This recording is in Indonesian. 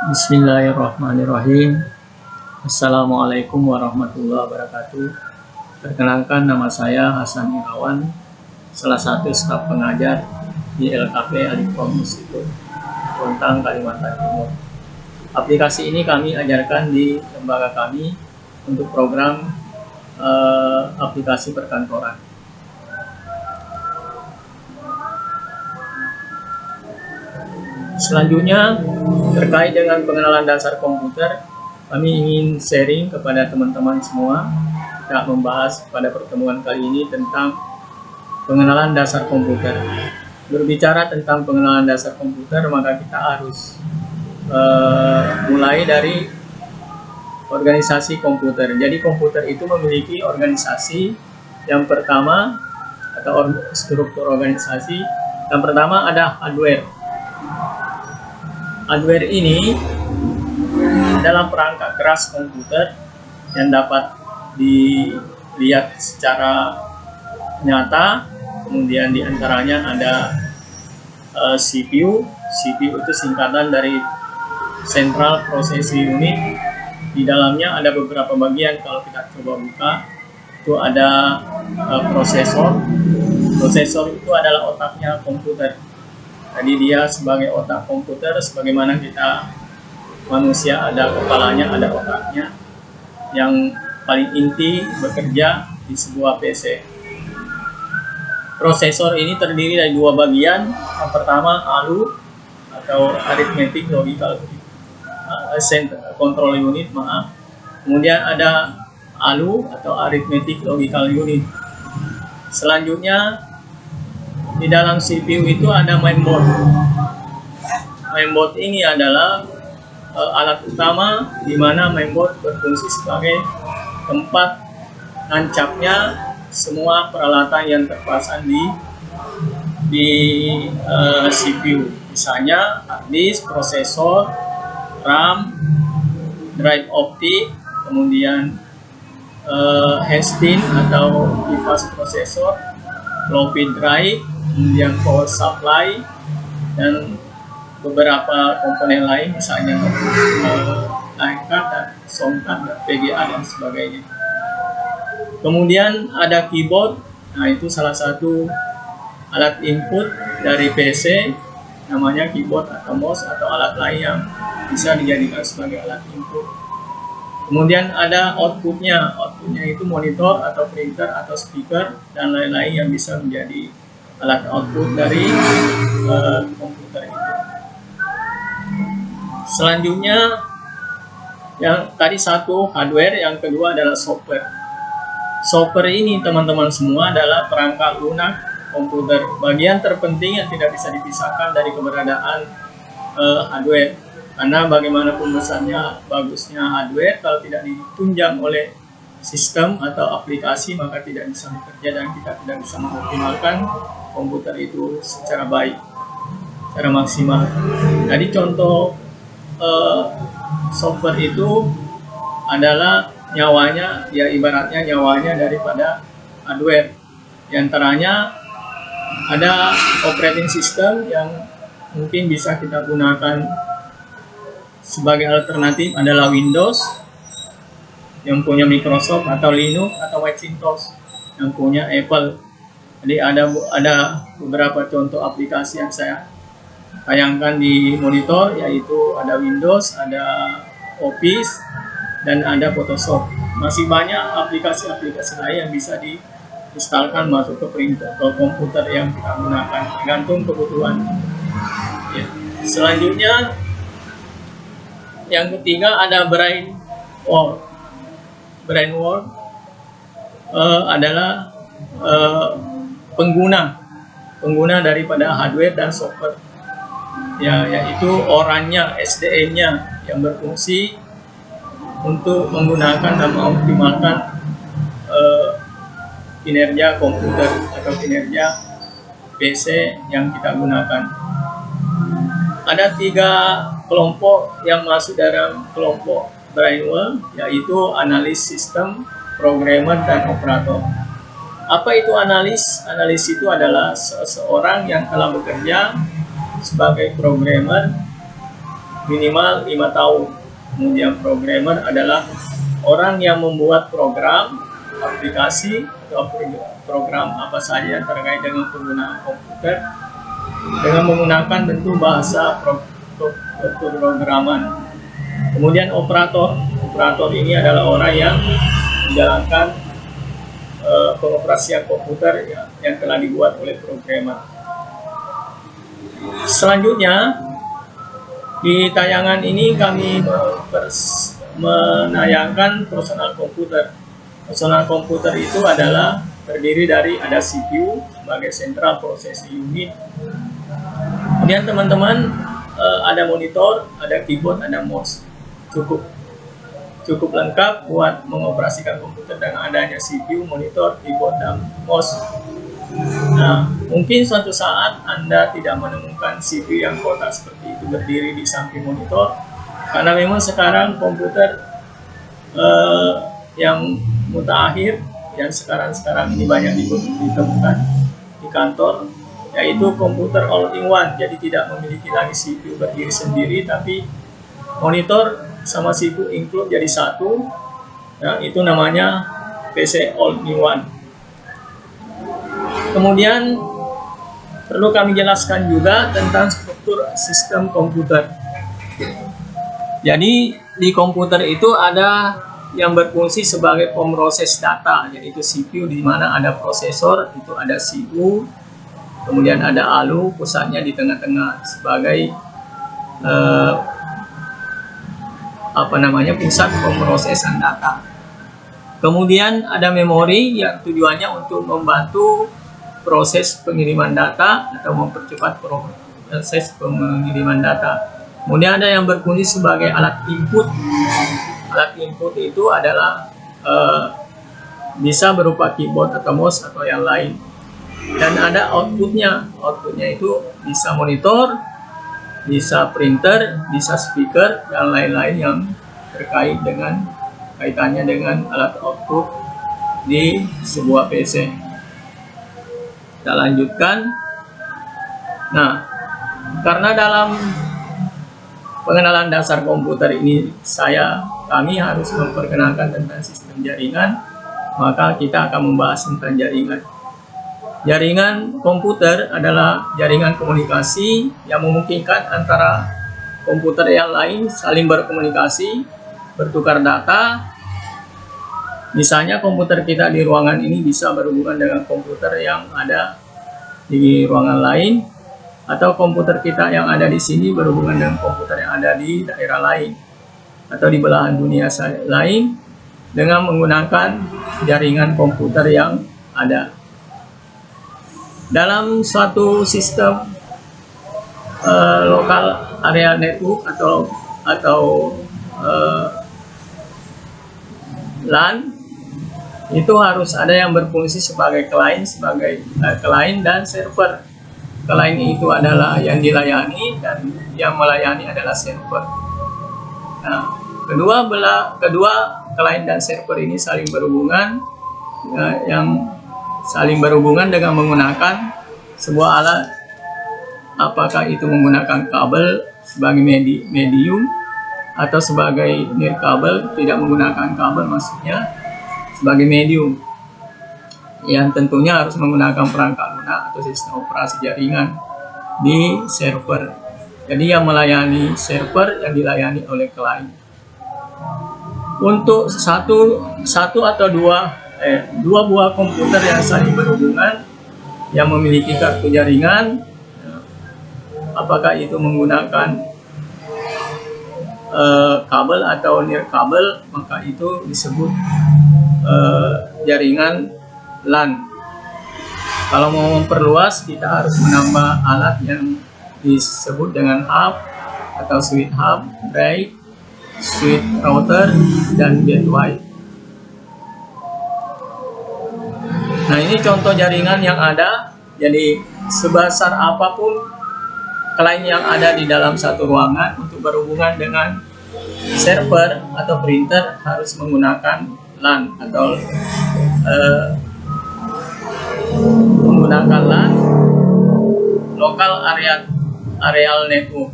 Bismillahirrahmanirrahim. Assalamualaikum warahmatullahi wabarakatuh. Perkenalkan, nama saya Hasan Irawan, salah satu staf pengajar di LKP Alikom Institute, Bontang, Kalimantan Timur. Aplikasi ini kami ajarkan di lembaga kami untuk program aplikasi perkantoran. Selanjutnya, terkait dengan pengenalan dasar komputer, kami ingin sharing kepada teman-teman semua, kita membahas pada pertemuan kali ini tentang pengenalan dasar komputer. Berbicara tentang pengenalan dasar komputer, maka kita harus mulai dari organisasi komputer. Jadi komputer itu memiliki organisasi. Yang pertama, atau struktur organisasi, yang pertama ada hardware. Hardware ini adalah perangkat keras komputer yang dapat dilihat secara nyata. Kemudian diantaranya ada CPU. CPU itu singkatan dari Central Processing Unit. Di dalamnya ada beberapa bagian. Kalau kita coba buka, itu ada prosesor. Prosesor itu adalah otaknya komputer. Jadi dia sebagai otak komputer, sebagaimana kita manusia ada kepalanya, ada otaknya, yang paling inti bekerja di sebuah PC. Prosesor ini terdiri dari dua bagian. Yang pertama ALU atau Arithmetic Logical Control Unit, Kemudian ada ALU atau Arithmetic Logical Unit. Selanjutnya di dalam CPU itu ada mainboard. Mainboard ini adalah alat utama di mana mainboard berfungsi sebagai tempat nancapnya semua peralatan yang terpasang di CPU. Misalnya hard disk, prosesor, RAM, drive optik, kemudian H-DIMM atau device processor, floppy drive, kemudian power supply, dan beberapa komponen lain, misalnya line card dan sound card dan VGA dan sebagainya. Kemudian ada keyboard. Nah, itu salah satu alat input dari PC, namanya keyboard atau mouse atau alat lain yang bisa dijadikan sebagai alat input. Kemudian ada outputnya. Outputnya itu monitor atau printer atau speaker dan lain-lain yang bisa menjadi alat output dari komputer itu. Selanjutnya, yang tadi satu hardware, yang kedua adalah software. Software ini teman-teman semua adalah perangkat lunak komputer. Bagian terpenting yang tidak bisa dipisahkan dari keberadaan hardware. Karena bagaimanapun besarnya, bagusnya hardware, kalau tidak ditunjang oleh sistem atau aplikasi, maka tidak bisa bekerja dan kita tidak bisa mengoptimalkan komputer itu secara baik, secara maksimal. Jadi contoh software itu adalah nyawanya, ya ibaratnya nyawanya daripada hardware. Di antaranya ada operating system yang mungkin bisa kita gunakan sebagai alternatif, adalah Windows yang punya Microsoft, atau Linux atau Macintosh yang punya Apple. Jadi ada beberapa contoh aplikasi yang saya tayangkan di monitor, yaitu ada Windows, ada Office, dan ada Photoshop. Masih banyak aplikasi-aplikasi lain yang bisa diinstalkan masuk ke printer atau komputer yang kita gunakan, tergantung kebutuhan. Ya. Selanjutnya, yang ketiga ada brainware. Brainware adalah pengguna daripada hardware dan software, yaitu orangnya, SDM-nya yang berfungsi untuk menggunakan dan mengoptimalkan kinerja komputer atau kinerja PC yang kita gunakan. Ada 3 kelompok yang masuk dalam kelompok brainware, yaitu analis sistem, programmer, dan operator. Apa itu analis? Analis itu adalah seseorang yang telah bekerja sebagai programmer minimal 5 tahun. Kemudian programmer adalah orang yang membuat program, aplikasi, atau program apa saja yang terkait dengan penggunaan komputer dengan menggunakan bentuk bahasa pemrograman. Kemudian operator ini adalah orang yang menjalankan pengoperasian komputer yang telah dibuat oleh programmer. Selanjutnya, di tayangan ini kami menayangkan personal komputer. Personal komputer itu adalah terdiri dari ada CPU sebagai Central Processing Unit. Kemudian teman-teman ada monitor, ada keyboard, ada mouse. Cukup lengkap buat mengoperasikan komputer dengan adanya CPU, monitor, keyboard, dan mouse. Nah, mungkin suatu saat Anda tidak menemukan CPU yang kotak seperti itu berdiri di samping monitor, karena memang sekarang komputer yang mutakhir yang sekarang ini banyak ditemukan di kantor, yaitu komputer all-in-one. Jadi tidak memiliki lagi CPU berdiri sendiri, tapi monitor sama CPU include jadi satu. Nah, itu namanya PC all-in-one. Kemudian perlu kami jelaskan juga tentang struktur sistem komputer. Jadi di komputer itu ada yang berfungsi sebagai pemroses data, yaitu CPU, di mana ada prosesor, itu ada CPU, kemudian ada ALU, pusatnya di tengah-tengah sebagai pusat pemrosesan data. Kemudian ada memori yang tujuannya untuk membantu proses pengiriman data atau mempercepat proses pengiriman data. Kemudian ada yang berfungsi sebagai alat input. Alat input itu adalah bisa berupa keyboard atau mouse atau yang lain. Dan ada outputnya. Outputnya itu bisa monitor, bisa printer, bisa speaker, dan lain-lain yang terkait dengan kaitannya dengan alat output di sebuah PC. Kita lanjutkan. Nah, karena dalam pengenalan dasar komputer ini kami harus memperkenalkan tentang sistem jaringan, maka kita akan membahas tentang jaringan. Jaringan komputer adalah jaringan komunikasi yang memungkinkan antara komputer yang lain saling berkomunikasi, bertukar data. Misalnya komputer kita di ruangan ini bisa berhubungan dengan komputer yang ada di ruangan lain, atau komputer kita yang ada di sini berhubungan dengan komputer yang ada di daerah lain atau di belahan dunia lain dengan menggunakan jaringan komputer yang ada. Dalam suatu sistem lokal area network atau LAN, itu harus ada yang berfungsi sebagai client, dan server. Client itu adalah yang dilayani dan yang melayani adalah server. Nah, kedua client dan server ini saling berhubungan, yang saling berhubungan dengan menggunakan sebuah alat, apakah itu menggunakan kabel sebagai medium atau sebagai nirkabel, tidak menggunakan kabel, maksudnya sebagai medium, yang tentunya harus menggunakan perangkat lunak atau sistem operasi jaringan di server. Jadi yang melayani server yang dilayani oleh client. Untuk satu atau dua buah komputer yang saling berhubungan yang memiliki kartu jaringan, apakah itu menggunakan kabel atau nirkabel, maka itu disebut jaringan LAN. Kalau mau memperluas, kita harus menambah alat yang disebut dengan hub atau switch hub, drive, switch router, dan gateway. Nah, ini contoh jaringan yang ada. Jadi sebesar apapun client yang ada di dalam satu ruangan, untuk berhubungan dengan server atau printer harus menggunakan LAN atau menggunakan LAN, local area network.